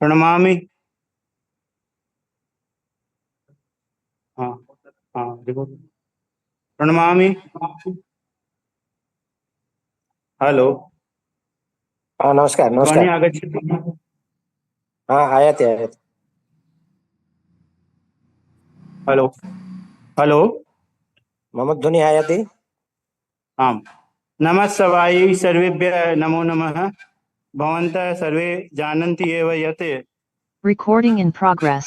प्रणमामि। हाँ। हाँ देखो। प्रणमामि। हेलो। हाँ, नमस्कार ध्वनि नमस्कार। आगच्छति? हाँ, आयाति आयाति। हेलो। हेलो। मम ध्वनि आयाति। आम्। नमः शिवाय, सर्वेभ्यः नमो नमः। भवन्तः सर्वे जानन्ति एव यत् Recording in progress.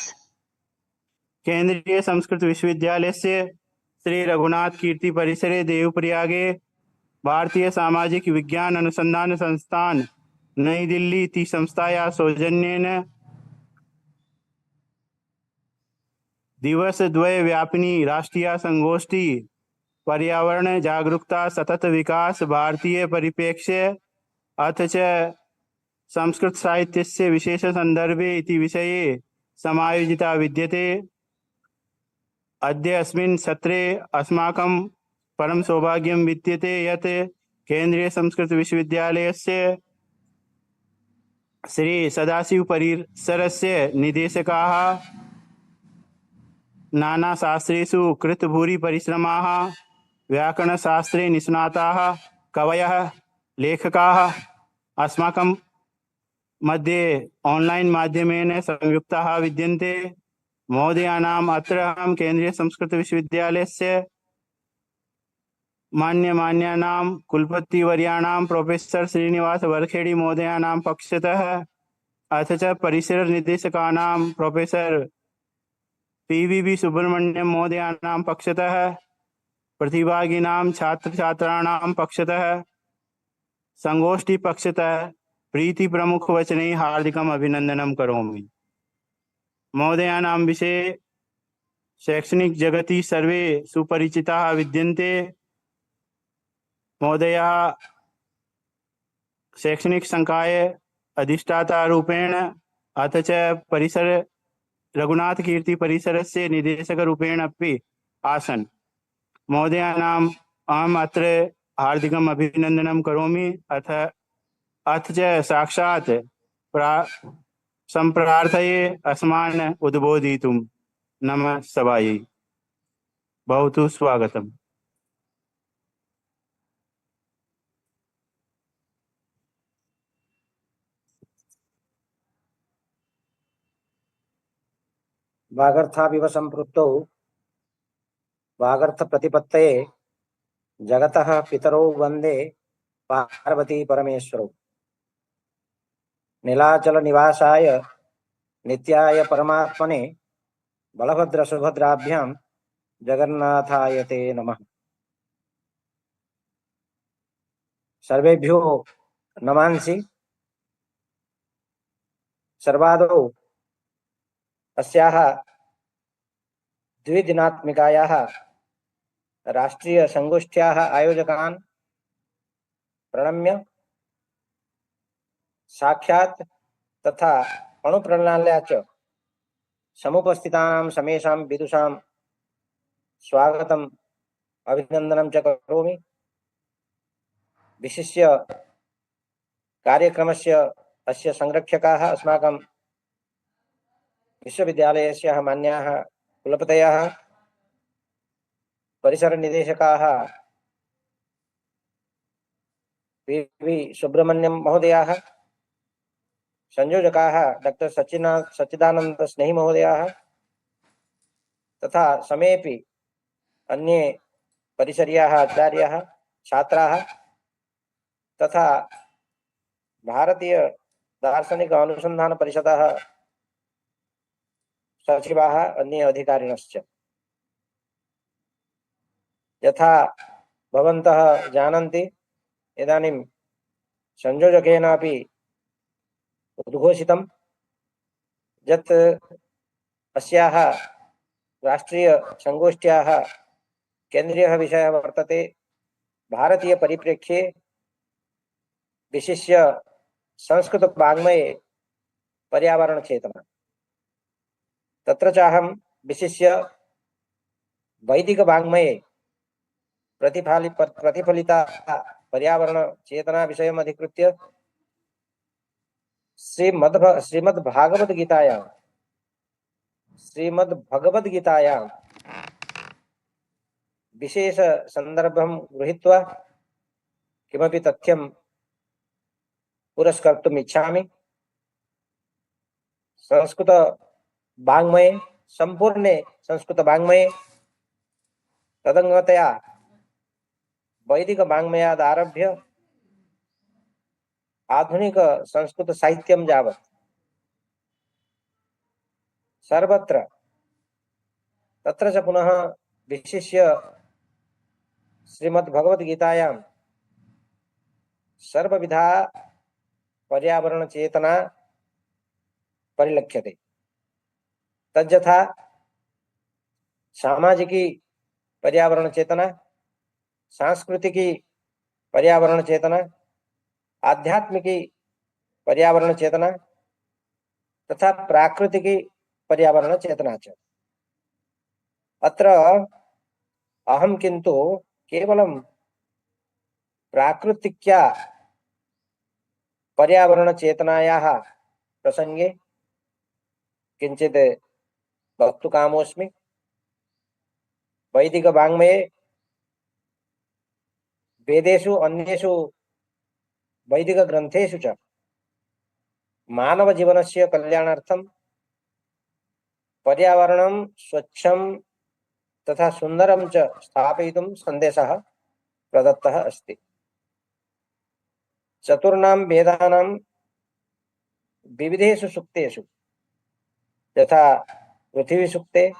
केन्द्रीय संस्कृत विश्वविद्यालयस्य श्री रघुनाथ कीर्ति परिसरे देवप्रयागे भारतीय सामाजिक विज्ञान अनुसंधान संस्थान नई दिल्ली इति संस्थायाः सौजन्येन दिवसद्वय व्यापिनी राष्ट्रीय संगोष्ठी पर्यावरण जागरूकता सतत विकास भारतीय परिप्रेक्ष्य अथ च संस्कृत साहित्यस्य विशेष संदर्भे इति विषये समायोजिता विद्यते। अद्य अस्मिन् सत्रे अस्माकं परम सौभाग्यं विद्यते यत् केन्द्रीय संस्कृत विश्वविद्यालयस्य श्री सदाशिव परिसरस्य निदेशकाः नानाशास्त्रेषु कृतभूरि परिश्रमाः व्याकरणशास्त्रे निष्णाताः कवयः लेखकाः अस्माकं मध्ये ऑनलाइन माध्यमेन संयुक्ताः विद्यन्ते। महोदयानाम् अत्र अहं केन्द्रीय संस्कृत विश्वविद्यालयस्य मान्यानां कुलपतिवर्याणां प्रोफेसर श्रीनिवास वरखेड़ी महोदयानां पक्षतः अथ च परिसर निर्देशकानां प्रोफेसर पीवीबी सुब्रह्मण्यम महोदयानां पक्षतः प्रतिभागिनां छात्र छात्राणां पक्षतः संगोष्ठी पक्षतः प्रीति प्रमुख वचने हार्दिकम् अभिनंदनं करोमि। महोदयानां विषये शैक्षणिक जगति सर्वे सुपरिचिताः विद्यन्ते। महोदयाः शैक्षणिक संकाय अधिष्ठाता रूपेण अथ च परिसर रघुनाथ कीर्ति परिसरस्य निदेशक रूपेण अपि आसन्। महोदयानाम् अहम् अत्र हार्दिकम् अभिनंदनं करोमि। अथ च साक्षात् संप्रार्थये अस्मान् उद्बोधयितुं नमः सभायै। भवतु स्वागतम्। वागर्थाविव सम्पृक्तौ वागर्थ प्रतिपत्तये जगतः पितरौ वन्दे पार्वती परमेश्वरौ। नीलाचल निवासाय नित्याय परमात्मने बलभद्र सुभद्राभ्यां जगन्नाथाय ते नमः। सर्वेभ्यो नमांसि। सर्वादौ अस्याः द्विदिनात्मिकायाः राष्ट्रीय संगोष्ठ्याः आयोजकान् प्रणम्य साक्षात् तथा अणुप्रणाल्या च समुपस्थितानां समेषां विदुषां स्वागतम् अभिनन्दनं च करोमि। विशिष्य कार्यक्रमस्य अस्य संरक्षकाः अस्माकं विश्वविद्यालयस्य मान्याः कुलपतयः परिसरनिदेशकाः पीवी सुब्रह्मण्यम महोदयाः, संयोजकाः डॉक्टर सच्चिदानंद स्नेही महोदयाः तथा समेपि अन्ये परिसरीयाः आचार्याः छात्राः तथा भारतीय दार्शनिक अनुसंधान परिषदः सचिवाः अन्ये अधिकारिणश्च। यथा भवन्तः जानन्ति, इदानीं संयोजकेनापि उद्घोषितं यत् अस्याः राष्ट्रीय संगोष्ठ्याः केन्द्रीयः विषयः वर्तते भारतीय परिप्रेक्ष्ये विशिष्य संस्कृत वाङ्मये पर्यावरण चेतना। तत्र चाहं विशिष्य वैदिक वाङ्मये प्रतिफलिता पर्यावरण चेतना विषयम् अधिकृत्य श्रीमद्भगवद्गीतायां विशेष संदर्भं गृहीत्वा किमपि तथ्यं पुरस्कर्तुम् इच्छामि। संस्कृत वाङ्मये, संपूर्णे संस्कृत वाङ्मये, तदंगतया वैदिक वाङ्मयादारभ्य आधुनिक संस्कृत साहित्यं यावत् सर्वत्र, तत्र च पुनः विशिष्य श्रीमद्भगवद्गीतायां सर्वविधा पर्यावरण चेतना परिलक्ष्यते। तज्जथा सामाजिकी पर्यावरण चेतना, सांस्कृतिकी पर्यावरण चेतना, आध्यात्मिकी पर्यावरण चेतना तथा प्राकृतिकी पर्यावरण चेतना च। अत्र अहं किन्तु केवलं प्राकृतिक्या पर्यावरण चेतनायाः प्रसंगे किंचित् वक्तुकामोऽस्मि। वैदिक वाङ्मये, वेदेषु, अन्येषु वैदिक ग्रन्थेषु च मानव जीवनस्य कल्याणार्थं पर्यावरणं स्वच्छं तथा सुन्दरं च स्थापयितुं सन्देशः प्रदत्तः अस्ति। चतुर्णां वेदानां विविधेषु सूक्तेषु यथा पृथ्वी सूक्ते,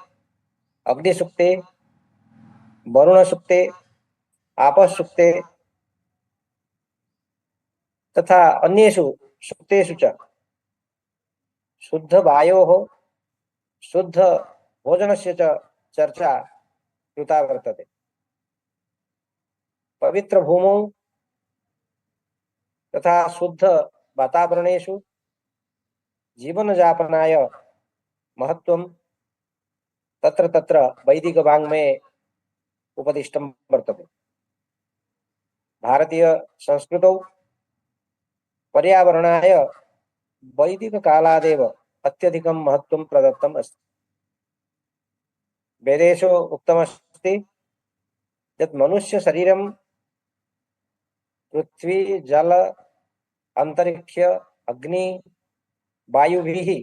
अग्नि सूक्ते, वरुण सूक्ते, आपः सूक्ते तथा अन्येषु सूक्तेषु च शुद्ध वायोः, शुद्ध भोजनस्य च चर्चा कृता वर्तते। पवित्र भूमौ तथा शुद्ध वातावरणेषु जीवनयापनाय महत्त्वं तत्र तत्र वैदिक वाङ्मये उपदिष्टं वर्तते। भारतीय संस्कृतौ पर्यावरणाय वैदिक कालादेव अत्यधिकं महत्त्वं प्रदत्तम् अस्ति। वेदेषु उक्तमस्ति यत् मनुष्य शरीरं पृथ्वी, जल, अंतरिक्ष, अग्नि, वायुभिः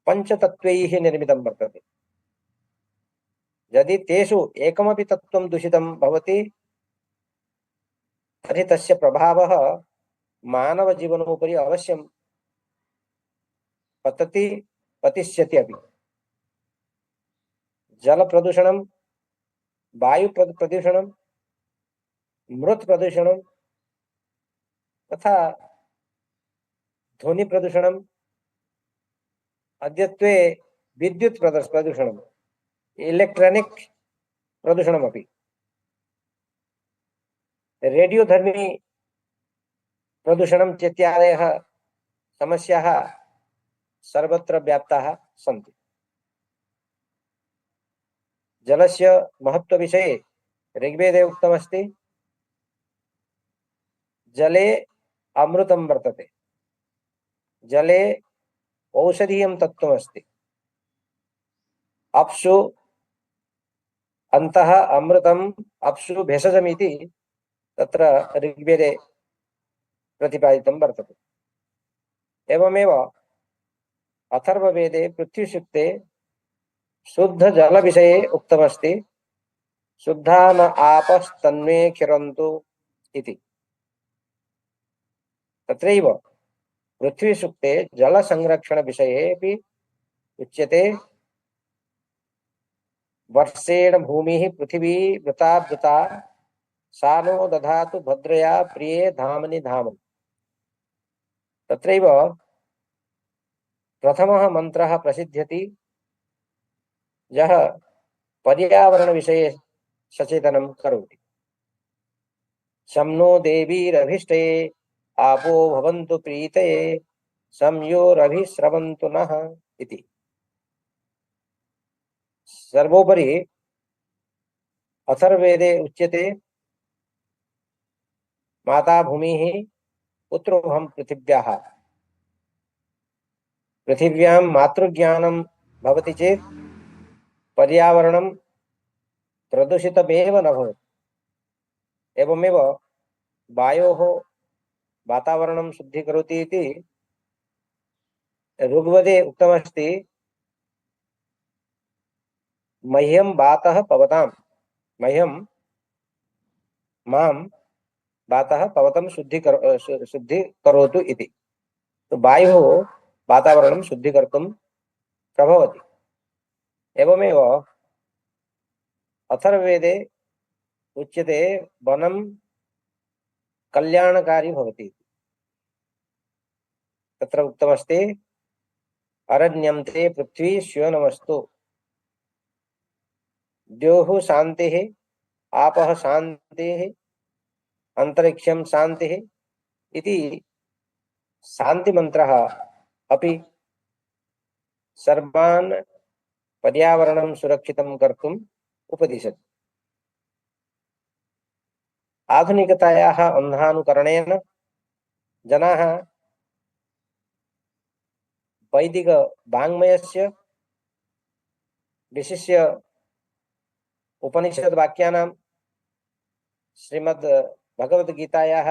पंचतत्वैः निर्मितं वर्तते। यदि तेषु एकमपि तत्त्वं दूषितं भवति तर्हि तस्य प्रभावः मानव जीवनोपरि अवश्यं पतिष्यति अपि। जल प्रदूषणं, वायु प्रदूषणं, मृत प्रदूषणं तथा ध्वनि प्रदूषणं, अद्यत्वे विद्युत् प्रदूषणं, इलेक्ट्रॉनिक प्रदूषणमपि, रेडियोधर्मी प्रदूषणं इत्यादयः समस्याः सर्वत्र व्याप्ताः सन्ति। जलस्य महत्त्वविषये ऋग्वेदे उक्तमस्ति जले अमृतं वर्तते, जले औषधीयं तत्त्वमस्ति, अप्सु अन्तः अमृतम् अप्सु भेषजमिति तत्र ऋग्वेदे प्रतिपादितं वर्तते। एवमेव अथर्ववेदे पृथ्वीसूक्ते शुद्ध जल विषये उक्तमस्ति शुद्धा न आपस्तन्मे क्षरन्तु इति। तत्रैव पृथ्वीसूक्ते जल संरक्षण विषये अपि उच्यते वर्षेण भूमिः पृथिवी वृता वृता सा नो दधातु भद्रया प्रिये धामनि धामनि। तत्रैव प्रथमः मन्त्रः प्रसिद्ध्यति यः पर्यावरण विषये सचेतनं करोति। शं नो देवीरभिष्टे आपो भवन्तु प्रीतये संयोरभिस्रवन्तु नः इति। सर्वोपरि अथर्ववेदे उच्यते माता भूमिः पुत्रोऽहं पृथिव्याः पृथिव्यां मातृज्ञानं भवति चेत् पर्यावरणं प्रदूषितमेव न भवति। एवमेव वायोः वातावरणं शुद्धीकरोति इति ऋग्वेदे उक्तमस्ति, मह्यं वातः पवतां, मह्यं मां वातः पवतं शुद्धीकरोतु इति। तो वायुः वातावरणं शुद्धीकर्तुं प्रभवति। एवमेव अथर्ववेदे उच्यते वनं कल्याणकारी भवति। तत्र उक्तमस्ति, अरण्यं ते पृथ्वी श्योनमस्तु, द्योः शान्तिः, आपः शान्तिः, अंतरिक्षं शान्तिः इति शान्तिमन्त्रः अपि सर्वान् पर्यावरणं सुरक्षितं कर्तुम् उपदिशति। आधुनिकतायाः अन्धानुकरणेन जनाः वैदिक वाङ्मयस्य विशिष्य उपनिषद वाक्यानां श्रीमद् भगवद्गीतायाः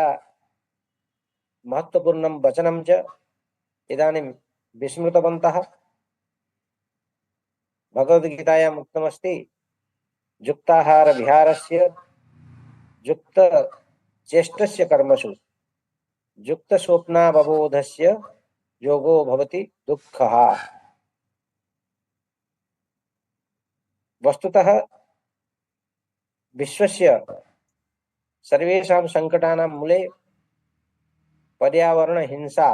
महत्वपूर्णं वचनं च इदानीं विस्मृतवन्तः। भगवद्गीतायाम् उक्तमस्ति, युक्ताहार विहारस्य युक्तचेष्टस्य कर्मसु युक्तस्वप्नावबोधस्य योगो भवति दुःखः। वस्तुतः विश्वस्य सर्वेषां संकटानां मूले पर्यावरण हिंसा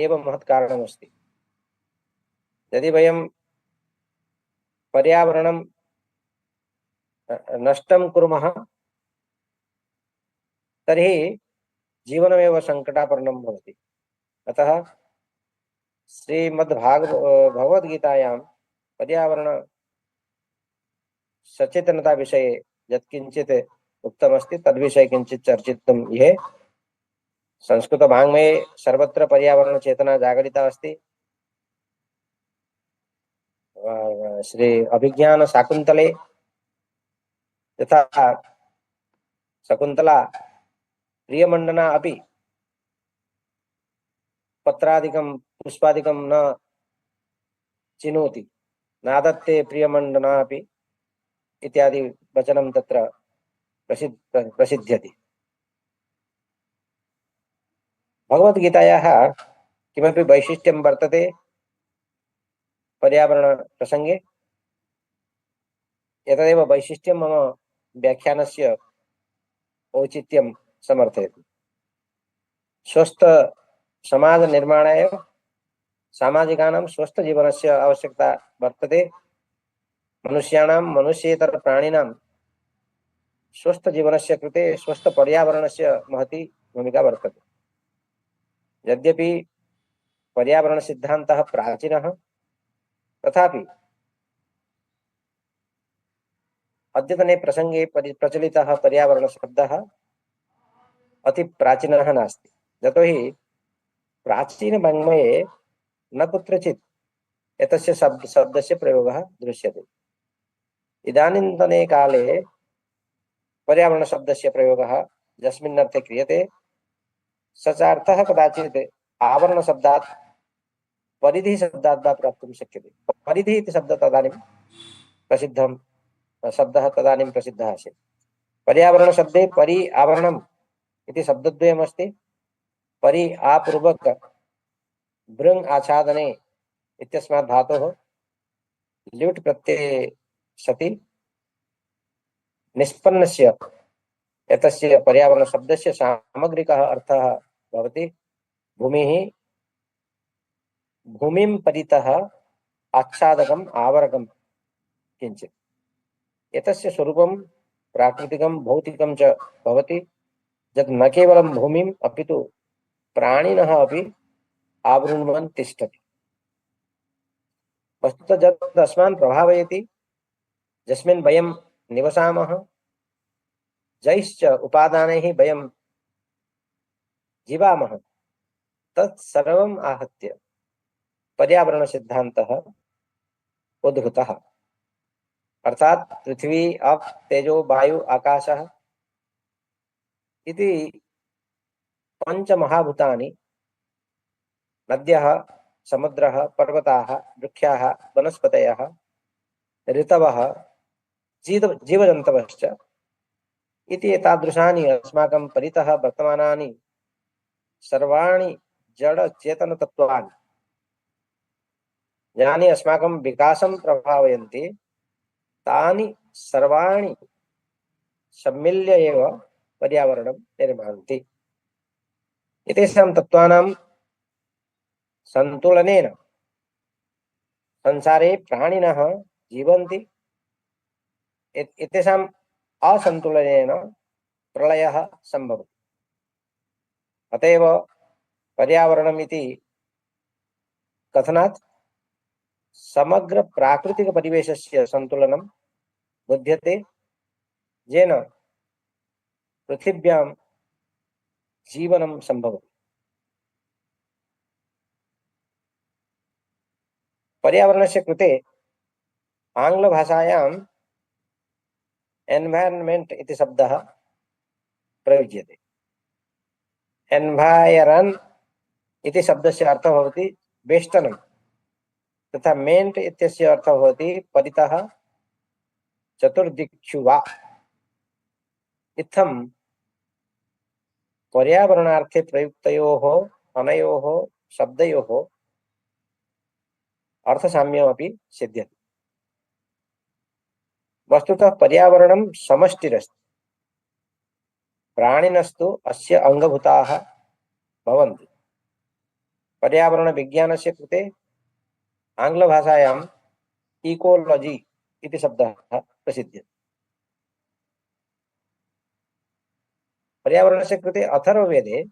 एव महत् कारणमस्ति। यदि वयं पर्यावरणं नष्टं कुर्मः तर्हि जीवनमेव संकटापन्नं भवति। अतः भगवद्गीतायां पर्यावरण सचेतनता विषये यत्किञ्चित् उक्तमस्ति तद्विषये किञ्चित् चर्चितुं ये संस्कृत वाङ्मये सर्वत्र पर्यावरण चेतना जागरिता अस्ति। श्री अभिज्ञान शाकुन्तले तथा शकुन्तला प्रियमण्डना अपि पत्रादिकं पुष्पादिकं न चिनोति, नादत्ते प्रियमण्डना अपि इत्यादि वचनं तत्र प्रसिद्ध्यति। भगवद्गीतायाः किमपि वैशिष्ट्यं वर्तते पर्यावरण प्रसंगे, एतदेव वैशिष्ट्यं मम व्याख्यानस्य औचित्यं समर्थयति। स्वस्थ समाज निर्माणाय सामाजिकानां स्वस्थ जीवनस्य आवश्यकता वर्तते। मनुष्याणां मनुष्येतर प्राणिनां स्वस्थ जीवनस्य कृते स्वस्थ पर्यावरणस्य महती भूमिका वर्तते। यद्यपि पर्यावरण सिद्धान्तः प्राचीनः, तथापि अद्यतने प्रसंगे प्रचलितः पर्यावरण शब्दः अति प्राचीनः नास्ति। यतोहि प्राचीन वाङ्मये न कुत्रचित् एतस्य शब्दस्य प्रयोगः दृश्यते। इदानीन्तने काले पर्यावरण शब्दस्य प्रयोगः यस्मिन् अर्थे क्रियते स च अर्थः कदाचित् आवरण शब्दात् परिधि शब्दात् वा प्राप्तुं शक्यते। परिधि इति शब्दः तदानीं प्रसिद्धः आसीत्। पर्यावरण शब्दे परि आवरणम् इति शब्दद्वयमस्ति। परि आपूर्वक भृङ् आच्छादने इत्यस्मात् धातोः ल्युट् प्रत्यये सति निष्पन्नस्य एतस्य पर्यावरण शब्दस्य सामग्रिकः अर्थः भवति भूमिः, भूमिं परितः आच्छादकम् आवरकं किञ्चित्। एतस्य स्वरूपं प्राकृतिकं भौतिकं च भवति, यत् न केवलं भूमिम् अपितु प्राणिनः अपि आवृण्वन् तिष्ठति। वस्तुतः यत् अस्मान् प्रभावयति, यस्मिन् वयं निवसामः, जैश्च उपादानैः वयं जीवामः, तत् सर्वम् आहत्य पर्यावरण सिद्धान्तः उद्भूतः। अर्थात पृथ्वी अप तेजो वायु आकाशः इति पंचमहाभूतानि नद्यः समुद्रः पर्वताः वृक्षाः वनस्पतयः ऋतवः जीवजन्तवश्च इति एतादृशानि अस्माकं परितः वर्तमानानि सर्वाणि जड़ चेतन तत्त्वानि यानि अस्माकं विकासं प्रभावयन्ति तानि सर्वाणि सम्मिल्य एव पर्यावरणं निर्मान्ति। एतेषां तत्त्वानां सन्तुलनेन संसारे प्राणिनः जीवन्ति। एतेषाम् असन्तुलनेन प्रलयः सम्भवति। अतएव पर्यावरणमिति कथनात् समग्र प्राकृतिक परिवेशस्य सन्तुलनं बुध्यते, येन पृथिव्यां जीवनं सम्भवति। पर्यावरणस्य कृते आङ्ग्लभाषायाम् एन्वायरन्मेण्ट् इति शब्दः प्रयुज्यते। एन्वायरन् इति शब्दस्य अर्थः भवति वेष्टनं, तथा मेण्ट् इत्यस्य अर्थः भवति परितः चतुर्दिक्षु वा। इत्थं पर्यावरणार्थे प्रयुक्तयोः अनयोः शब्दयोः अर्थसाम्यमपि सिद्ध्यति। वस्तुतः पर्यावरणं समष्टिरस्ति। प्राणिनस्तु अस्य अङ्गभूताः भवन्ति। पर्यावरणविज्ञानस्य कृते आङ्ग्लभाषायाम् इकोलॉजी इति शब्दः प्रसिद्ध्यते। पर्यावरणस्य कृते अथर्ववेदे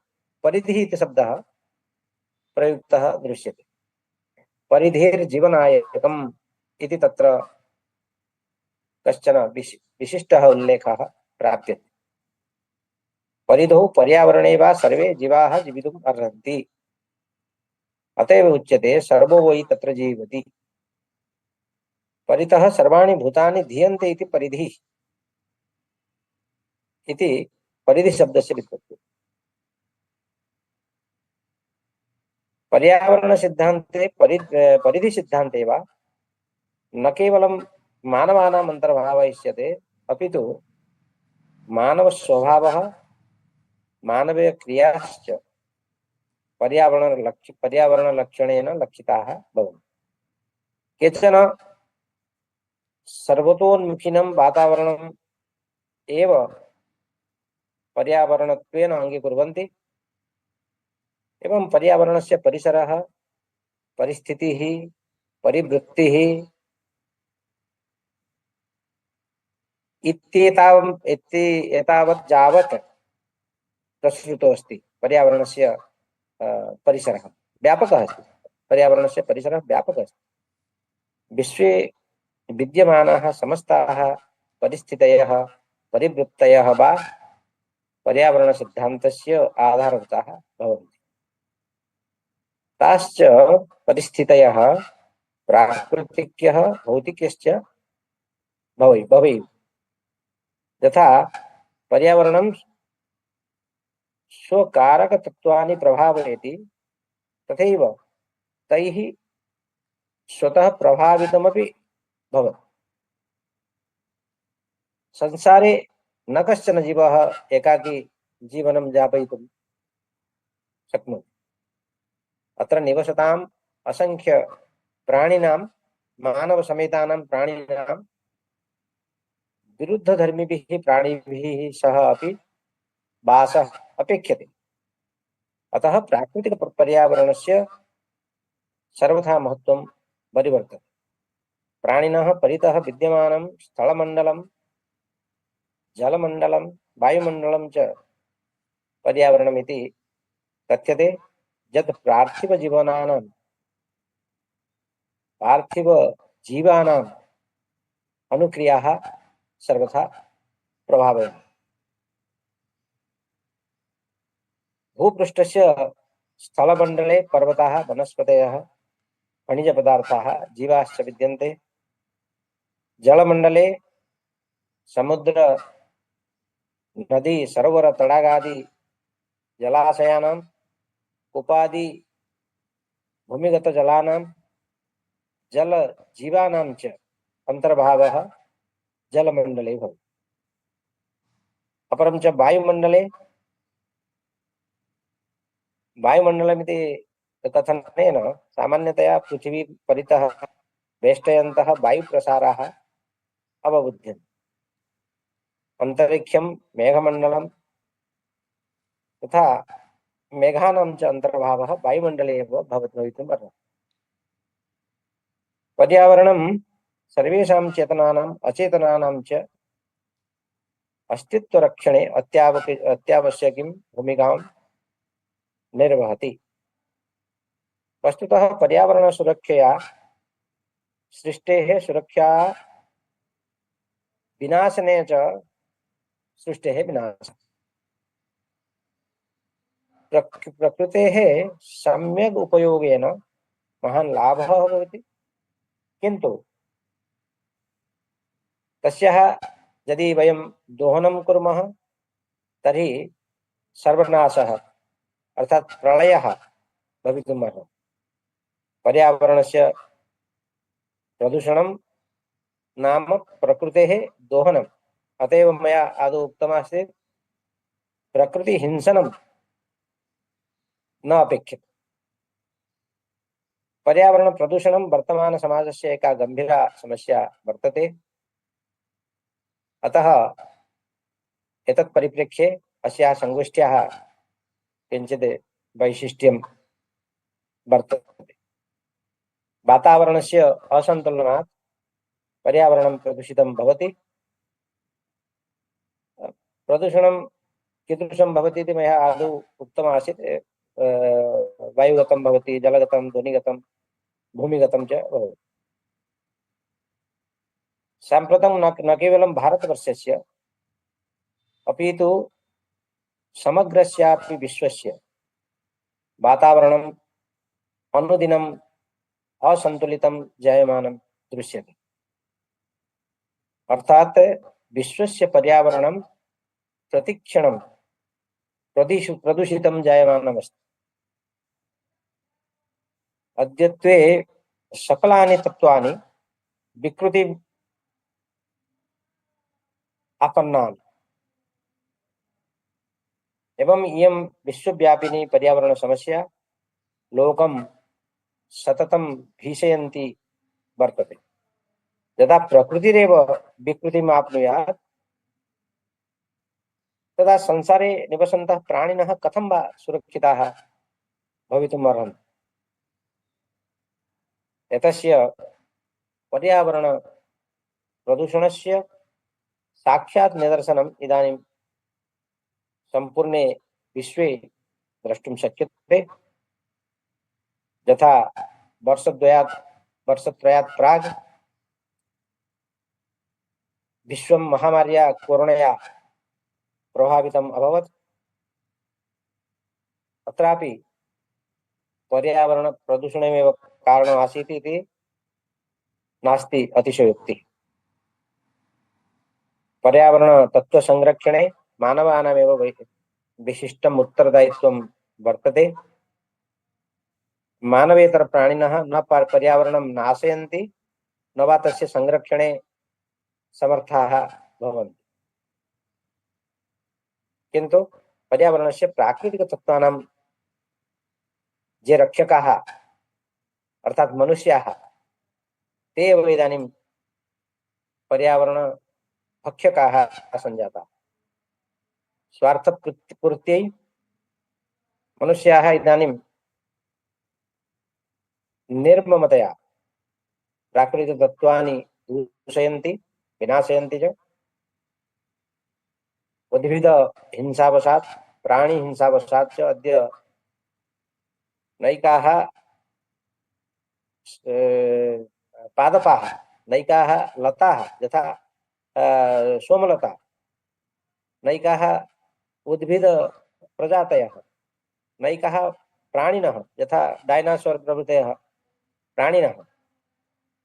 परिधिः इति शब्दः प्रयुक्तः दृश्यते। परिधेर्जीवनायकम् इति तत्र कश्चन विशिष्टः उल्लेखः प्राप्यते। परिधौ पर्यावरणे वा सर्वे जीवाः जीवितुम् अर्हन्ति। अतएव उच्यते सर्वो वै तत्र जीवति। परितः सर्वाणि भूतानि धीयन्ते इति परिधिः इति परिधि शब्दस्य व्युत्पत्तिः। पर्यावरण सिद्धान्ते परिधि सिद्धान्ते वा न केवलं मानवानाम् अन्तर्भावयिष्यते, अपि तु मानव स्वभावः मानवीय क्रियाश्च पर्यावरण लक्षणेन लक्षिताः भवन्ति। केचन सर्वतोन्मुखिनं वातावरणम् एव पर्यावरणत्वेन अङ्गीकुर्वन्ति। एवं पर्यावरणस्य परिसरः परिस्थितिः परिवृत्तिः एतावत् यावत् प्रसृतोऽस्ति। पर्यावरणस्य परिसरः व्यापकः अस्ति। पर्यावरणस्य परिसरः व्यापकः अस्ति। विश्वे विद्यमानाः समस्ताः परिस्थितयः परिवृत्तयः वा पर्यावरणसिद्धान्तस्य आधारभूताः भवन्ति। ताश्च परिस्थितयः प्राकृतिक्यः भौतिक्यश्च भवेयुः। यथा पर्यावरणं स्वकारकतत्त्वानि प्रभावयति, तथैव तैः स्वतः प्रभावितमपि भवति। संसारे न कश्चन जीवः एकाकी जीवनं यापयितुं शक्नोति। अत्र निवसताम् असंख्य प्राणिनां मानवसमेतानां प्राणिनां विरुद्धधर्मिभिः प्राणिभिः सह अपि वासः अपेक्षते। अतः प्राकृतिक पर्यावरणस्य सर्वथा महत्त्वं परिवर्तते। प्राणिनः परितः विद्यमानं स्थलमण्डलं जलमण्डलं वायुमण्डलं च पर्यावरणमिति कथ्यते। यत् पार्थिवजीवानाम् अनुक्रियाः सर्वथा प्रभावयन्ति। भूपृष्ठस्य स्थलमण्डले पर्वताः वनस्पतयः खनिजपदार्थाः जीवाश्च विद्यन्ते। जलमण्डले समुद्र नदी सरोवर तडागादि जलाशयानां कूपादि भूमिगत जलानां जल जीवानां च अंतर्भावः जलमण्डले भवति। अपरं च वायुमण्डलमिति कथनेन सामान्यतया पृथिवी परितः वेष्टयन्तः वायुप्रसाराः अवबुध्यन्ते। अंतरिक्षं मेघमण्डलं तथा मेघानां च अंतर्भावः वायुमण्डले एव भवितुम् अर्हति। पर्यावरणं सर्वेषां चेतनानाम् अचेतनानां च अस्तित्वरक्षणे अत्यावश्यकीं भूमिकां निर्वहति। वस्तुतः पर्यावरण सुरक्षया सृष्टेः सुरक्षा विनाशने च सृष्टेः विनाशः। प्रकृतेः सम्यक् उपयोगेन महान् लाभः भवति, किन्तु तस्याः यदि वयं दोहनं कुर्मः तर्हि सर्वनाशः अर्थात् प्रलयः भवितुम् अर्हति। पर्यावरणस्य प्रदूषणं नाम प्रकृतेः दोहनम्। अत एव मया आदौ उक्तमासीत् प्रकृतिहिंसनं न अपेक्षते। पर्यावरण प्रदूषणं वर्तमान समाजस्य एका गंभीरा समस्या वर्तते। अतः एतत् परिप्रेक्ष्ये अस्याः संगोष्ठ्याः किञ्चित् वैशिष्ट्यं वर्तते। वातावरणस्य असन्तुलनात् पर्यावरणं प्रदूषितं भवति। प्रदूषणं कीदृशं भवति इति मया आदौ उक्तमासीत्। वायुगतं भवति, जलगतं, ध्वनिगतं, भूमिगतं च भवति। साम्प्रतं न केवलं भारतवर्षस्य अपि तु समग्रस्यापि विश्वस्य वातावरणम् अनुदिनम् असन्तुलितं जायमानं दृश्यते। अर्थात् विश्वस्य पर्यावरणं प्रतिक्षणं प्रदूषितं जायमानमस्ति। अद्यत्वे सकलानि तत्त्वानि विकृति आपन्नानि। एवं इयं विश्वव्यापिनी पर्यावरण समस्या लोकं सततं भीषयन्ती वर्तते। यदा प्रकृतिरेव विकृतिम् आप्नुयात् तदा संसारे निवसन्तः प्राणिनः कथं वा सुरक्षिताः भवितुम् अर्हन्ति। एतस्य पर्यावरण प्रदूषणस्य साक्षात् निदर्शनम् इदानीं सम्पूर्णे विश्वे द्रष्टुं शक्यते। यथा वर्षत्रयात् प्राग् विश्वं महामार्या कोरोनया प्रभावितम् अभवत्। अत्रापि पर्यावरण प्रदूषणमेव कारणमासीत् इति नास्ति अतिशयोक्तिः। पर्यावरण तत्व संरक्षणे मानवानामेव विशिष्टम् उत्तरदायित्वं वर्तते। मानवेतर प्राणिनः न पर्यावरणं नाशयन्ति न वा तस्य संरक्षणे समर्थाः भवन्ति, किन्तु पर्यावरणस्य प्राकृतिकतत्त्वानां ये रक्षकाः अर्थात् मनुष्याः ते एव इदानीं पर्यावरण भक्षकाः सञ्जाताः। स्वार्थपूर्त्यै मनुष्याः इदानीं निर्ममतया प्राकृतिकतत्त्वानि दूषयन्ति, विनाशयन्ति च। उद्भिद हिंसावशात्, प्राणी हिंसावशात् च अद्य नैकाः पादपाः, नैकाः लताः यथा सोमलता, नैकाः उद्भिद प्रजातयः, नैकाः प्राणिनः यथा डायनासोर प्रभृतयः प्राणिनः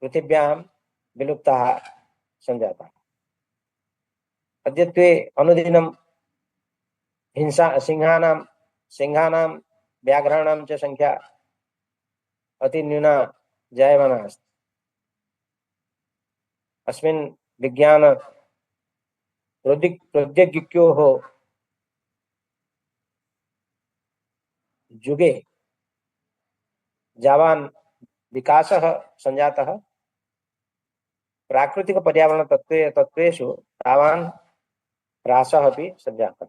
पृथिव्यां विलुप्ताः सञ्जाताः। अद्यत्वे अनुदिनं सिंहानां व्याघ्राणां च संख्या अतिन्यूना जायमाना अस्ति। अस्मिन् विज्ञान प्रौद्योगिक्योः युगे जावान् विकासः सञ्जातः, प्राकृतिक पर्यावरण तत्त्वेषु तावान् ह्रासः अपि सञ्जातः।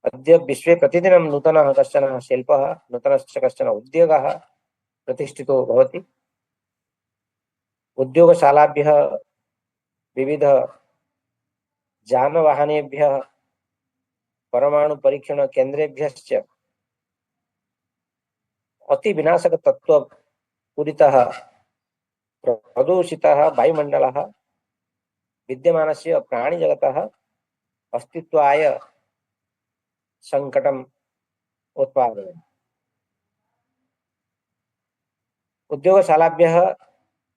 अद्य विश्वे प्रतिदिनं नूतनः कश्चन शिल्पः, नूतनश्च कश्चन उद्योगः प्रतिष्ठितो भवति। उद्योगशालाभ्यः, विविध जानवाहनेभ्यः, परमाणु केन्द्रेभ्यश्च अति विनाशक तत्व पूरितः प्रदूषितः वायुमण्डलः विद्यमानस्य प्राणिजगतः अस्तित्वाय संकटम् उत्पादयति। उद्योगशालाभ्यः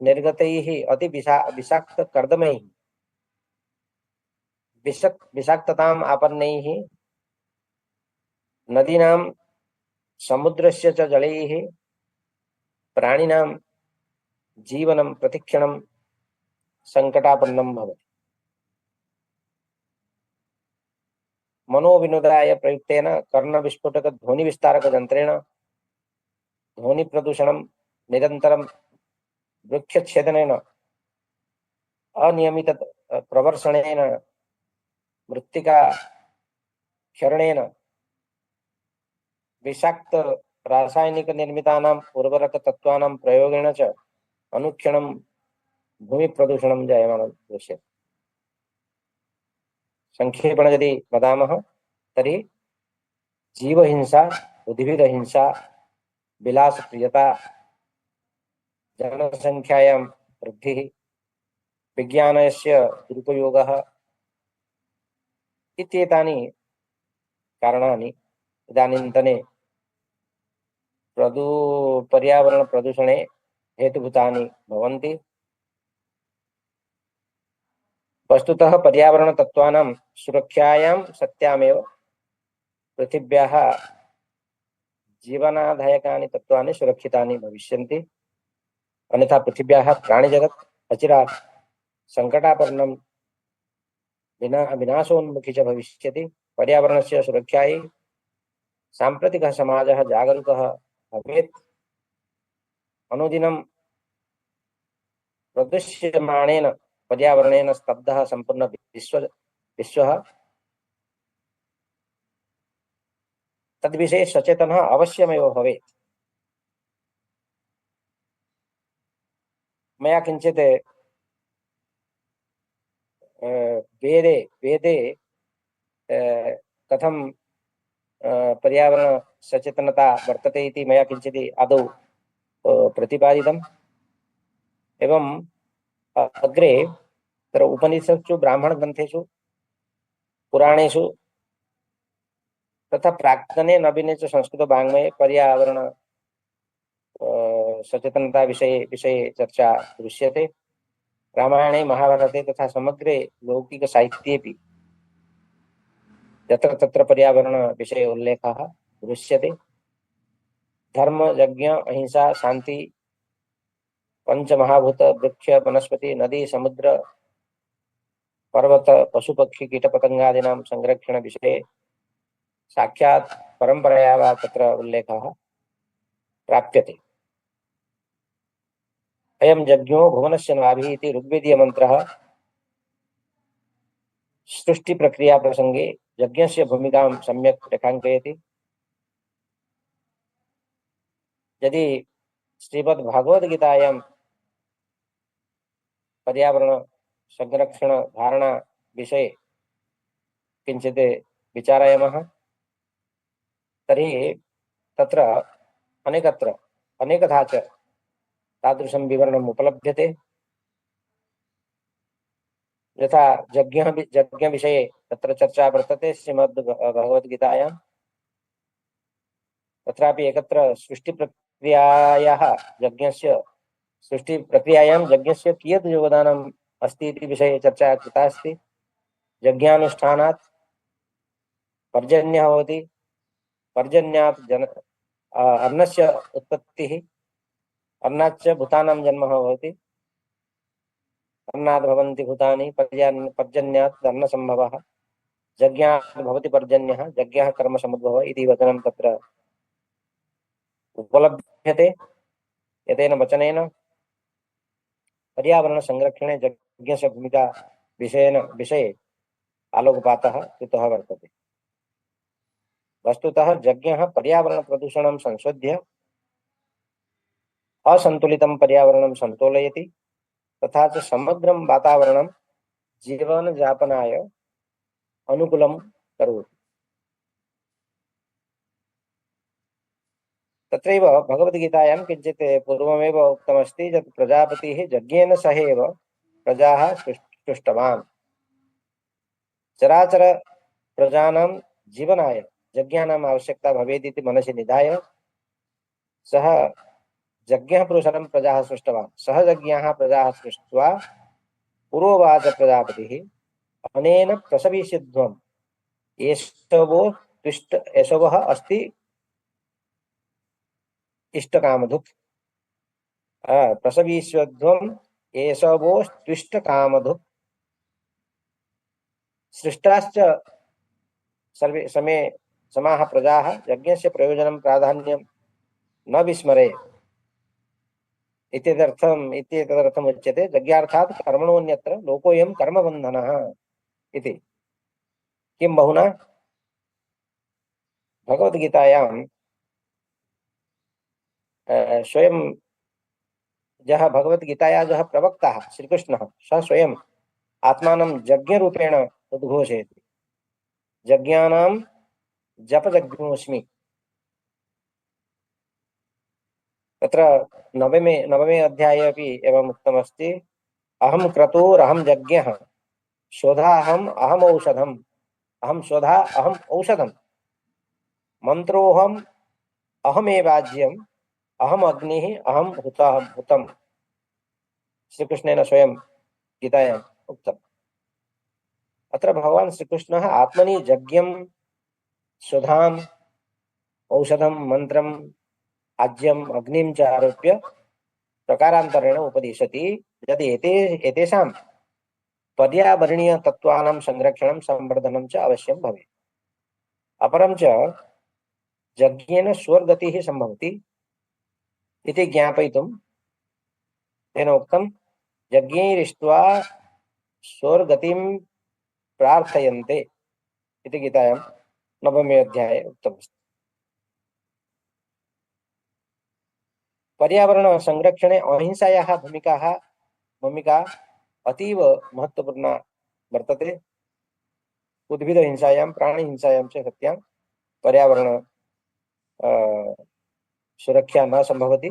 निर्गतैः अति विषाक्तकर्दमैः विषाक्तताम् आपन्नैः नदीनां समुद्रस्य च जलैः प्राणिनां जीवनं प्रतिक्षणं संकटापन्नं भवति। मनोविनोदाय प्रयुक्तेन कर्णविस्फोटक ध्वनिविस्तारक यन्त्रेण ध्वनिप्रदूषणं निरन्तरं वृक्षच्छेदनेन अनियमित प्रवर्षणेन मृत्तिका क्षरणेन विषाक्त रासायनिक निर्मितानाम् उर्वरक तत्त्वानां प्रयोगेण च अनुक्षणं भूमि प्रदूषणं जायमानं दृश्यते। संक्षेपेण यदि वदामः तर्हि जीवहिंसा, उद्भिदहिंसा, विलासप्रियता, जनसंख्यायां वृद्धिः, विज्ञानस्य दुरुपयोगः इत्येतानि कारणानि इदानीन्तने पर्यावरण प्रदूषणे हेतुभूतानि भवन्ति। वस्तुतः पर्यावरण तत्त्वानां सुरक्षायां सत्यामेव पृथिव्याः जीवनाधायकानि तत्त्वानि सुरक्षितानि भविष्यन्ति। अन्यथा पृथिव्याः प्राणिजगत् अचिरात् संकटापन्नं विनाशोन्मुखी च भविष्यति। पर्यावरणस्य सुरक्षायै साम्प्रतिकः समाजः जागरूकः भवेत्। अनुदिनं प्रदूष्यमाणेन पर्यावरणेन स्तब्धः सम्पूर्ण विश्वः तद्विषये सचेतनः अवश्यमेव भवेत्। मया किञ्चित् वेदे कथं पर्यावरण सचेतनता वर्तते इति मया किञ्चित् आदौ प्रतिपादितम्। एवं अग्रे तत्र उपनिषत्सु, ब्राह्मणग्रन्थेषु, पुराणेषु तथा प्राक्तने नवीने च संस्कृतवाङ्मये पर्यावरण सचेतनता विषये चर्चा दृश्यते। रामायणे, महाभारते तथा समग्रे लौकिक साहित्येपि यत्र तत्र पर्यावरण विषये उल्लेखः दृश्यते। धर्म, यज्ञ, अहिंसा, शांति, पंचमहाभूत, वृक्ष, वनस्पति, नदी, समुद्र, पर्वत, पशु, पक्षी, कीटपतंगादीनां संरक्षण विषये साक्षात् परंपरया वा तत्र उल्लेखः प्राप्यते। अयं यज्ञो भुवनस्य नाभिः इति ऋग्वेदीय मंत्रः सृष्टि प्रक्रिया प्रसंगे यज्ञस्य भूमिकां सम्यक् रेखाङ्कयति। यदि श्रीमद्भागवद्गीतायां पर्यावरण संरक्षण धारणा विषये किञ्चित् विचारयामः तर्हि तत्र अनेकथा च तादृशं विवरणम् उपलभ्यते। यथा यज्ञ विषये तत्र चर्चा वर्तते श्रीमद्भगवद्गीतायां। तत्रापि एकत्र सृष्टि प्रक्रियायाः यज्ञस्य सृष्टिप्रक्रियायां यज्ञस्य कियत् योगदानम् अस्ति इति विषये चर्चा कृता अस्ति। यज्ञानुष्ठानात् पर्जन्यः भवति, पर्जन्यात् अन्नस्य उत्पत्तिः, अन्नाच्च भूतानां जन्म भवति, अन्नात् भवन्ति भूतानि, पर्जन्यात् अन्नसम्भवः, यज्ञात् भवति पर्जन्यः, यज्ञः कर्मसमुद्भवः इति वचनं तत्र उपलभ्यते। एतेन वचनेन पर्यावरण संरक्षणे यज्ञस्य भूमिका विषये आलोकपातः कृतः वर्तते। वस्तुतः यज्ञः पर्यावरण प्रदूषणं संशोध्य असन्तुलितं पर्यावरणं सन्तुलयति तथा च समग्रं वातावरणं जीवनयापनाय अनुकूलं करोति। तत्रैव भगवद्गीतायां किञ्चित् पूर्वमेव उक्तमस्ति यत् प्रजापतिः यज्ञेन सह एव प्रजाः सृष्टवान्। चराचर प्रजानां जीवनाय यज्ञानाम् आवश्यकता भवेदिति मनसि निधाय सः यज्ञः पुरुषं प्रजाः सृष्टवान्। सः यज्ञः प्रजाः सृष्ट्वा पुरोवाच प्रजापतिः अनेन प्रसविष्यध्वम् एषवः अस्ति इष्टकामधुक्। प्रसविष्यध्वम् एषवोस्त्विष्टकामधुक्। सृष्टाश्च सर्वे समे समाः प्रजाः यज्ञस्य प्रयोजनं प्राधान्यं न विस्मरेत् इत्येतदर्थम् उच्यते यज्ञार्थात् कर्मणोऽन्यत्र लोकोऽयं कर्मबन्धनः इति। किं बहुना भगवद्गीतायां स्वयं यः भगवद्गीतायाः यः प्रवक्ता श्रीकृष्णः सः स्वयं आत्मानं यज्ञरूपेण उद्घोषयति। यज्ञानां जपयज्ञोऽस्मि। तत्र नवमे अध्याये अपि एवम् उक्तमस्ति अहं क्रतुरहं यज्ञः शोधाहम् अहमौषधम् अहं शोधा अहम् औषधम् मंत्रोऽहम् अहमेवाज्यम् अहम अग्निः अहम हुतम्। श्रीकृष्णेन स्वयं गीतायाम् उक्तम्। अत्र भगवान् श्रीकृष्णः आत्मनि यज्ञं शोधाम् औषधं मंत्रम् आज्यम् अग्निं च आरोप्य प्रकारान्तरेण उपदिशति यदि एतेषां पर्यावरणीय तत्त्वानां संरक्षणं संवर्धनं च अवश्यं भवेत्। अपरं च यज्ञेन स्वर्गतिः सम्भवति इति ज्ञापयितुं तेन उक्तं यज्ञैरिष्ट्वा स्वर्गतिं प्रार्थयन्ते इति गीतायां नवमे अध्याये उक्तमस्ति। पर्यावरण संरक्षणे अहिंसायाः भूमिका अतीव महत्वपूर्णा वर्तते। उद्भिद हिंसायां प्राणी हिंसायां च सत्यां पर्यावरण सुरक्षा न संभवति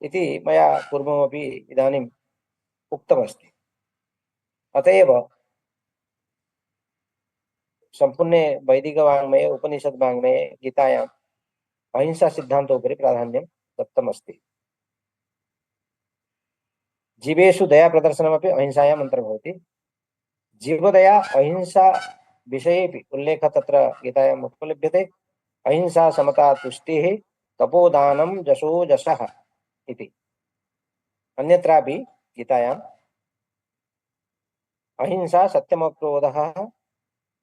इति मया पूर्वमपि इदानीम् उक्तमस्ति। अतएव संपूर्णे वैदिकवाङ्मये उपनिषद्वाङ्मये गीतायाम् अहिंसा सिद्धान्तोपरि प्राधान्यं दत्तमस्ति। जीवेषु दया प्रदर्शनमपि अहिंसायाम् अन्तर्भवति। जीवदया अहिंसा विषयेपि उल्लेखः तत्र गीतायाम् उपलभ्यते। अहिंसा समता तुष्टिः तपोदानं जशो जशः इति। अन्यत्रापि गीतायाम् अहिंसा सत्यमक्रोधः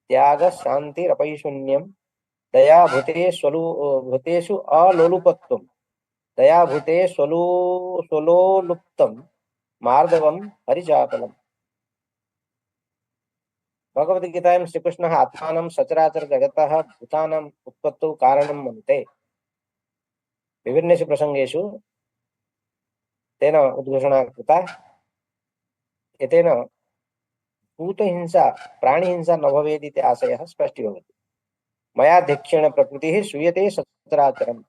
त्यागः शान्तिरपैशून्यं दया भूतेषु अलोलुपत्वं दया भूते स्वलोलुप्तं मार्दवं हरिचापलम्। भगवद्गीतायां श्रीकृष्णः आत्मानं सचराचर जगतः भूतानाम् उत्पत्तौ कारणं मन्ते। विभिन्नेषु प्रसंगेषु तेन उद्घोषणा कृता। एतेन भूतहिंसा प्राणिहिंसा न भवेदिति आशयः स्पष्टीभवति। मयाध्यक्षेण प्रकृतिः श्रूयते सचराचरम्।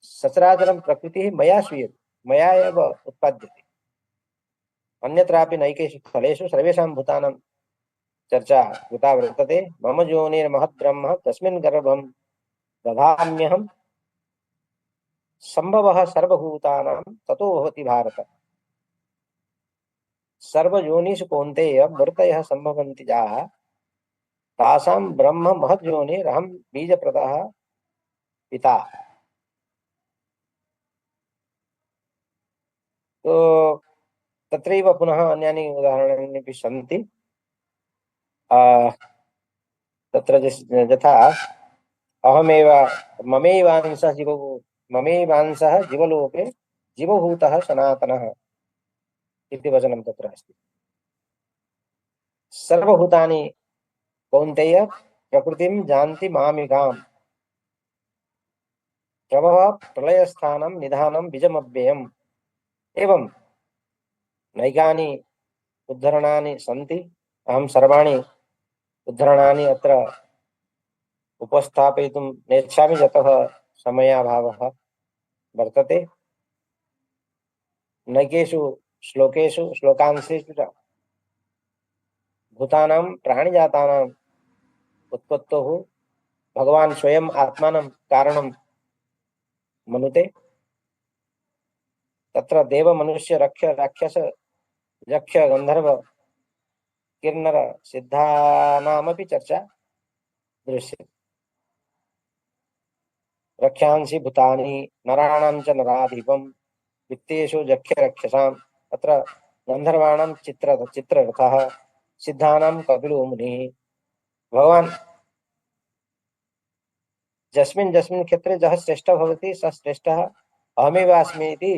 सचराचरं प्रकृतिः मया श्रूयते, मया एव उत्पाद्यते। अन्यत्रापि नैकेषु स्थलेषु सर्वेषां भूतानां चर्चा कृता वर्तते। मम योनिर्महद्ब्रह्म तस्मिन् गर्भं दधाम्यहम् संभवः सर्वभूतानां ततो भवति भारत। सर्वयोनिषु कौन्तेय मूर्तयः सम्भवन्ति याः तासां ब्रह्म महद्योनिरहं बीजप्रदः पिता। तो तत्रैव पुनः अन्यानि उदाहरणानि अपि सन्ति। तत्र यथा अहमेव ममैवांशः जीवलोके जीवभूतः सनातनः इति वचनं तत्र अस्ति। सर्वभूतानि कौन्तेय प्रकृतिं जानति मामिकाम् प्रभवः प्रलयस्थानं निधानं बीजमव्ययम्। एवं नैकानि उद्धरणानि सन्ति। अहं सर्वाणि उद्धरणानि अत्र उपस्थापयितुं नेच्छामि यतः समयाभावः वर्तते। नैकेषु श्लोकांशेषु च भूतानां प्राणिजातानाम् उत्पत्तोः भगवान् स्वयं आत्मानं कारणं मनुते। तत्र देव मनुष्य रक्ष राक्षस यक्ष गंधर्व किन्नर सिद्धानामपि चर्चा दृश्यते। रक्षांसि भूतानि नराणां च नराधिपं वित्तेषु यक्ष रक्षसां तत्र गंधर्वाणां चित्ररथः सिद्धानां कपिलो मुनिः। भगवान् जस्मिन् जस्मिन् क्षेत्रे जः श्रेष्ठः भवति सः श्रेष्ठः अहमेवास्मि इति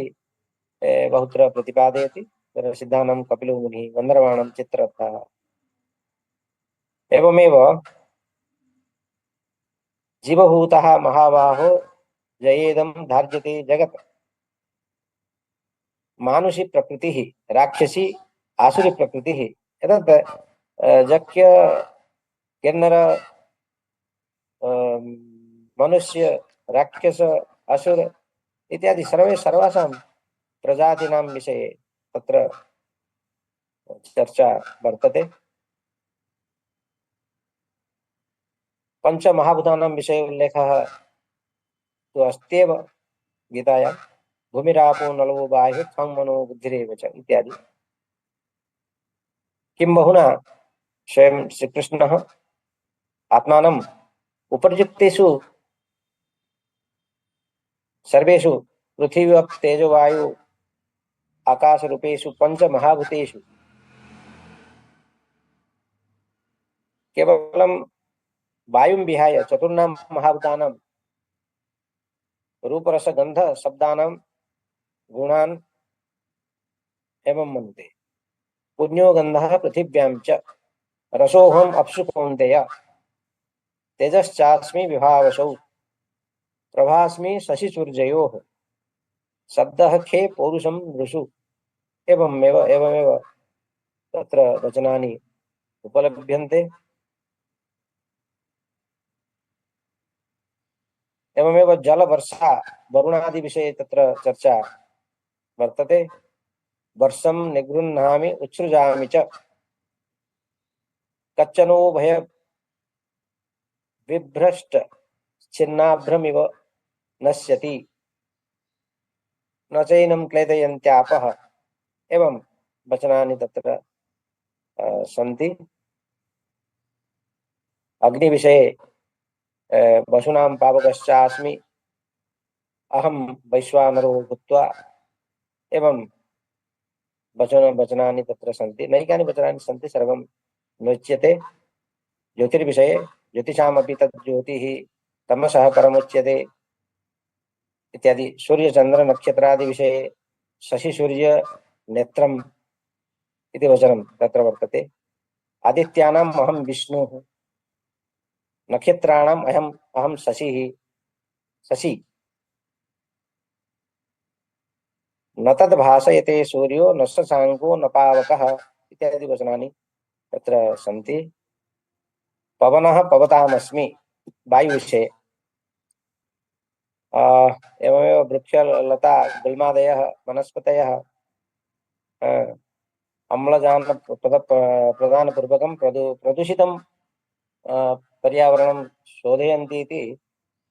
बहुत्र प्रतिपादयति। सिद्धानां कपिलो मुनिः गंधर्वाणां चित्ररथः। एवमेव जीवभूतः महाबाहो जयेदं धार्यते जगत्। मानुषी प्रकृतिः राक्षसी आसुरी प्रकृतिः एतत् जक्य किन्नर मनुष्य राक्षस असुर इत्यादि सर्वासां प्रजातीनां विषये तत्र चर्चा वर्तते। पंचमहाभूतानां विषये उल्लेखः तु अस्त्येव गीतायां। भूमिरापो नलो वायुः त्वं मनो बुद्धिरेव च इत्यादि। किं बहुना स्वयं श्रीकृष्णः आत्मानम् उपर्युक्तेषु सर्वेषु पृथिवी अप तेजो वायु आकाश रूपेषु पंचमहाभूतेषु केवलं वायुं विहाय चतुर्णां महाभूतानां रूपरस गंध शब्दानां गुणान् एवं मन्ते। पुण्यो गंधः पृथिव्यां च रसोऽहम् अप्सु कौन्तेय तेजश्चास्मि विभावसौ प्रभास्मि शशिसूर्ययोः शब्दः खे पौरुषं नृषु। एवमेव तत्र वचनानि उपलभ्यन्ते। एवमेव जल वर्षा वरुणादि विषये तत्र चर्चा वर्तते। वर्षं निगृह्णामि उत्सृजामि च कच्चनो भय विभ्रष्ट छिन्नाभ्रमिव नश्यति न चैनं क्लेदयन्त्यापः। एवं वचनानि तत्र सन्ति। अग्निविषये वसुनां पावकश्चास्मि अहं वैश्वानरो भूत्वा एवं वचनानि तत्र सन्ति। नैकानि वचनानि सन्ति सर्वं नोच्यते। ज्योतिर्विषये ज्योतिषामपि तद् ज्योतिः तमसः परमुच्यते इत्यादि। सूर्यचन्द्र नक्षत्रादि विषये शशि सूर्य नेत्रम् इति वचनं तत्र वर्तते। आदित्यानाम् अहं विष्णुः नक्षत्राणाम् अहं शशि न तद् भासयते सूर्यो न शशाङ्को न पावकः इत्यादि वचनानि तत्र सन्ति। पवनः पवतामस्मि वायुविषये। एवमेव वृक्षलता गुल्मादयः वनस्पतयः अम्लजान प्रदानपूर्वकं प्रदूषितं पर्यावरणं शोधयन्ति इति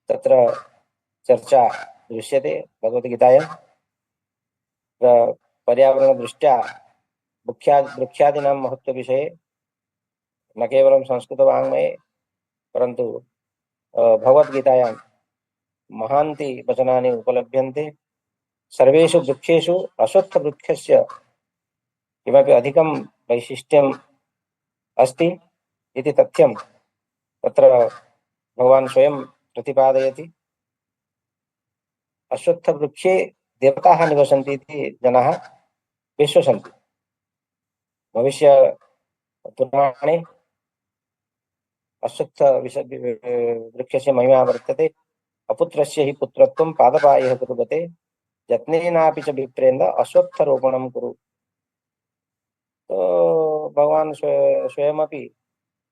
तत्र चर्चा दृश्यते भगवद्गीतायां। पर्यावरणदृष्ट्या वृक्षादीनां महत्त्वविषये न केवलं संस्कृतवाङ्मये परन्तु भगवद्गीतायां महान्ति वचनानि उपलभ्यन्ते। सर्वेषु वृक्षेषु अश्वत्थवृक्षस्य किमपि अधिकं वैशिष्ट्यम् अस्ति इति तथ्यं तत्र भगवान् स्वयं प्रतिपादयति। अश्वत्थवृक्षे देवताः निवसन्ति इति जनाः विश्वसन्ति। भविष्यपुराणे वृक्षस्य महिमा वर्तते। अपुत्रस्य हि पुत्रत्वं पादपायः कुरुवते, यत्नेनापि च विप्रेन्द्र अश्वत्थरोपणं कुरु। तो भगवान् स्वयमपि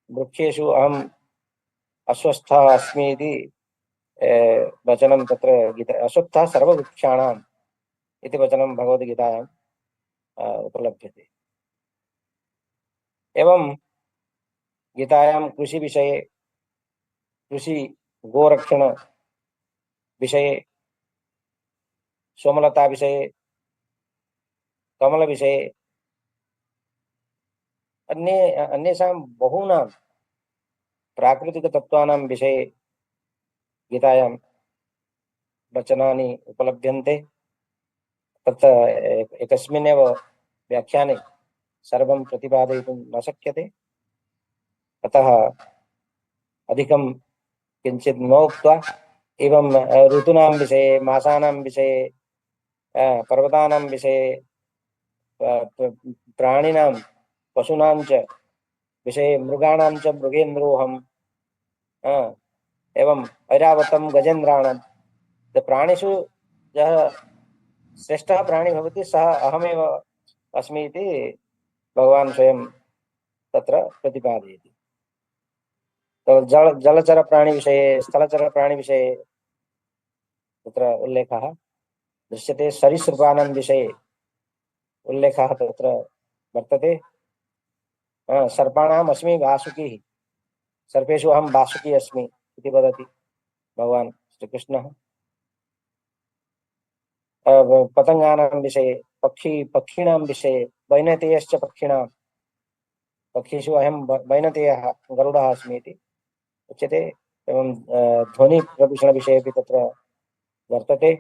वृक्षेषु अहम् अश्वस्थः अस्मि इति वचनं तत्र गीता अश्वत्थः सर्ववृक्षाणाम् इति वचनं भगवद्गीतायाम् उपलभ्यते। एवं गीतायां कृषिविषये, कृषि गोरक्षण विषये, सोमलता विषये, कमल विषये, अन्येषां बहूनां प्राकृतिकतत्त्वानां विषये गीतायां वचनानि उपलभ्यन्ते। तत्र एकस्मिन्नेव व्याख्याने सर्वं प्रतिपादयितुं न शक्यते। अतः अधिकं किञ्चित् न उक्त्वा एवं ऋतूनां विषये, मासानां विषये, पर्वतानां विषये, प्राणिनां पशूनां च विषये, मृगाणां च मृगेन्द्रोऽहम्, एवं ऐरावतं गजेन्द्राणां, प्राणिषु यः श्रेष्ठः प्राणी भवति सः अहमेव अस्मि इति भगवान् स्वयं तत्र प्रतिपादयति। तो जलचर प्राणी विषये, स्थलचर प्राणी विषये तत्र उल्लेखः दृश्यते। सरीसृपानां विषये उल्लेखः तत्र वर्तते। सर्पाणाम् अस्मि वासुकी, सर्पेषु अहं वासुकी अस्मि इति वदति भगवान् श्रीकृष्णः। पतंगानां विषये, पक्षीणां विषये, वैनतेयश्च पक्षिणां, पक्षिषु अहं वैनतेयः गरुडः अस्मि इति उच्यते। एवं ध्वनि प्रदूषण विषये अपि तत्र वर्तते।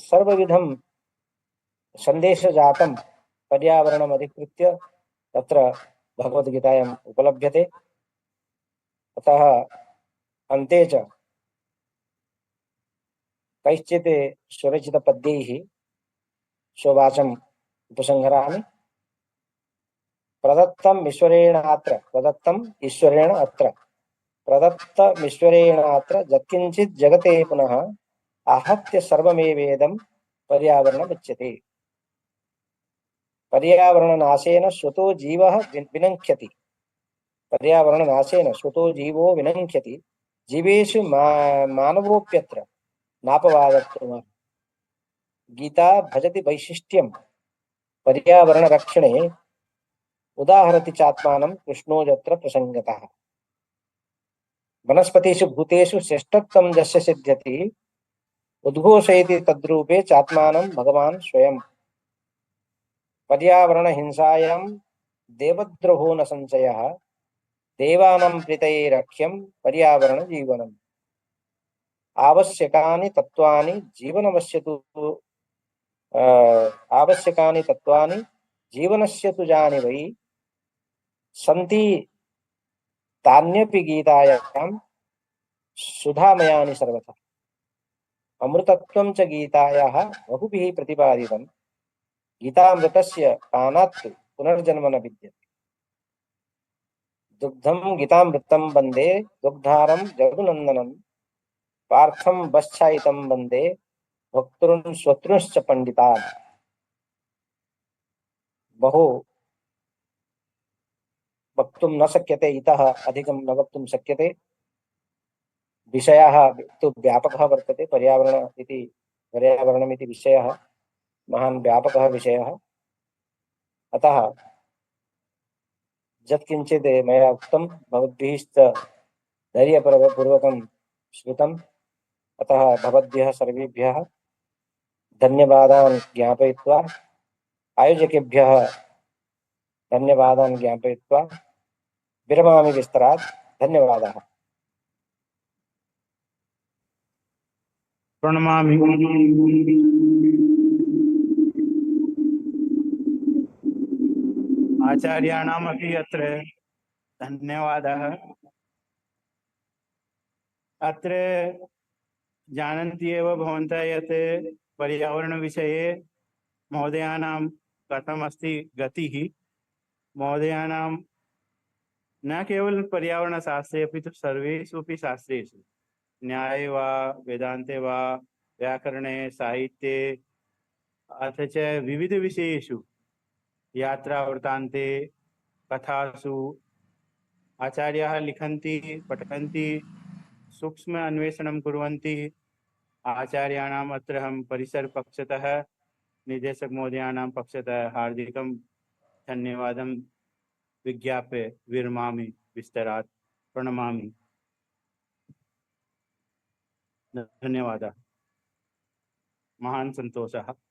सर्वविधं सन्देशजातं पर्यावरणम् अधिकृत्य तत्र भगवद्गीतायाम् उपलभ्यते। अतः अन्ते च कैश्चित् स्वरचितपद्यैः स्ववाचम् उपसंहरामि। प्रदत्तम् ईश्वरेण अत्र प्रदत्तमीश्वरेणात्र यत्किञ्चित् जगते पुनः आहत्य सर्वमेवेदं पर्यावरणमुच्यते। पर्यावरणनाशेन स्वतो जीवः विनङ्क्ष्यति। पर्यावरणनाशेन स्वतो जीवो विनङ्क्ष्यति। जीवेषु मानवोऽप्यत्र नापवादत्वम्। गीता भजति वैशिष्ट्यं पर्यावरणरक्षणे, उदाहरति चात्मानं कृष्णो यत्र प्रसंगतः। वनस्पतिषु भूतेषु श्रेष्ठत्वं यस्य सिद्ध्यति, उद्घोषयति तद्रूपे चात्मानं भगवान् स्वयं। पर्यावरणहिंसायां देवद्रोहो न संशयः, देवानां प्रीतये रक्ष्यं पर्यावरणजीवनम्। आवश्यकानि तत्त्वानि जीवनस्य तु जानि वै, सन्ति तान्यपि गीतायां सुधामयानि सर्वथा। अमृतत्वं च गीतायाः बहुभिः प्रतिपादितं, गीतामृतस्य पानात् पुनर्जन्म न विद्यते। दुग्धं गीतामृतं वन्दे दुग्धारं जगदुनन्दनं, पार्थं वच्छायितं वन्दे भक्तॄन् श्रोतॄंश्च पंडितान्। बहु वक्तुं न शक्यते, इतः अधिकं न वक्तुं शक्यते। विषयः तु व्यापकः वर्तते। पर्यावरणमिति विषयः महान् व्यापकः विषयः। अतः यत्किञ्चित् मया उक्तं भवद्भिश्च धैर्यपूर्वकं श्रुतं। अतः भवद्भ्यः सर्वेभ्यः धन्यवादान् ज्ञापयित्वा आयोजकेभ्यः धन्यवादान् ज्ञापयित्वा विरमामि विस्तरात्। धन्यवादाः। प्रणमामि। आचार्याणामपि अत्र धन्यवादः। अत्र जानन्ति एव भवन्तः यत् पर्यावरणविषये महोदयानां कथमस्ति गतिः। महोदयानां न केवलं पर्यावरणशास्त्रे अपि तु सर्वेषु अपि शास्त्रेषु, न्याये वा वेदान्ते वा व्याकरणे साहित्ये अथ च विविधविषयेषु यात्रावृत्तान्ते कथासु आचार्याः लिखन्ति, पठन्ति, सूक्ष्म अन्वेषणं कुर्वन्ति। आचार्याणाम् अत्र अहं परिसरपक्षतः निर्देशक महोदयानां पक्षतः हार्दिकं धन्यवादं विज्ञाप्य विरमामि विस्तरात्। प्रणमामि। धन्यवादः। महान् सन्तोषः।